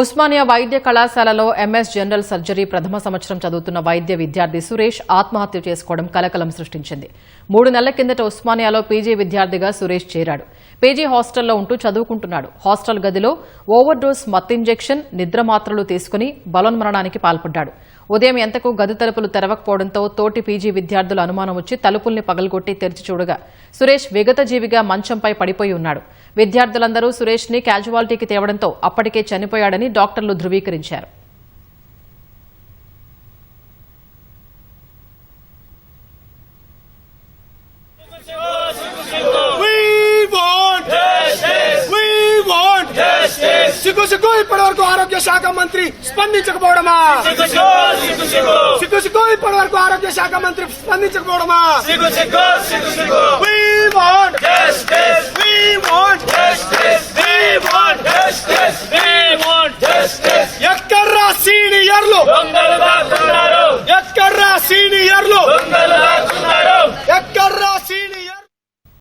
ఉస్మానియా వైద్య కళాశాలలో MS general surgery ప్రథమ సంవత్సరం చదువుతున్న వైద్య విద్యార్థి సురేష్ ఆత్మహత్య చేసుకోవడం కలకలం సృష్టించింది. 3 నెలల కిందట ఉస్మానియాలో పీజీ విద్యార్థిగా సురేష్ చేరాడు. పీజీ హాస్టల్లో ఉంటూ చదువుకుంటున్నాడు. హాస్టల్ గదిలో ఓవర్ డోస్ మత్తు ఇంజెక్షన్, నిద్ర మాత్రలు తీసుకుని బలోన్మరణానికి పాల్పడ్డాడు. ఉదయం ఎంతకు గది తలుపులు తెరవకపోవడంతో తోటి పీజీ విద్యార్థుల అనుమానం వచ్చి తలుపుల్ని పగలగొట్టి తెరిచి చూడగా సురేష్ విగతజీవిగా మంచంపై పడిపోయి ఉన్నాడు. విద్యార్థులందరూ సురేష్ ని క్యాజువాలిటీకి తేవడంతో అప్పటికే చనిపోయాడని డాక్టర్లు ధృవీకరించారు. సిగ్గు ఇప్పటివరకు ఆరోగ్య శాఖ మంత్రి స్పందించకపోవడమా? సిగ్గు ఇప్పటివరకు ఆరోగ్య శాఖ మంత్రి స్పందించకపోవడమా? We want justice. We want justice. We want justice. We want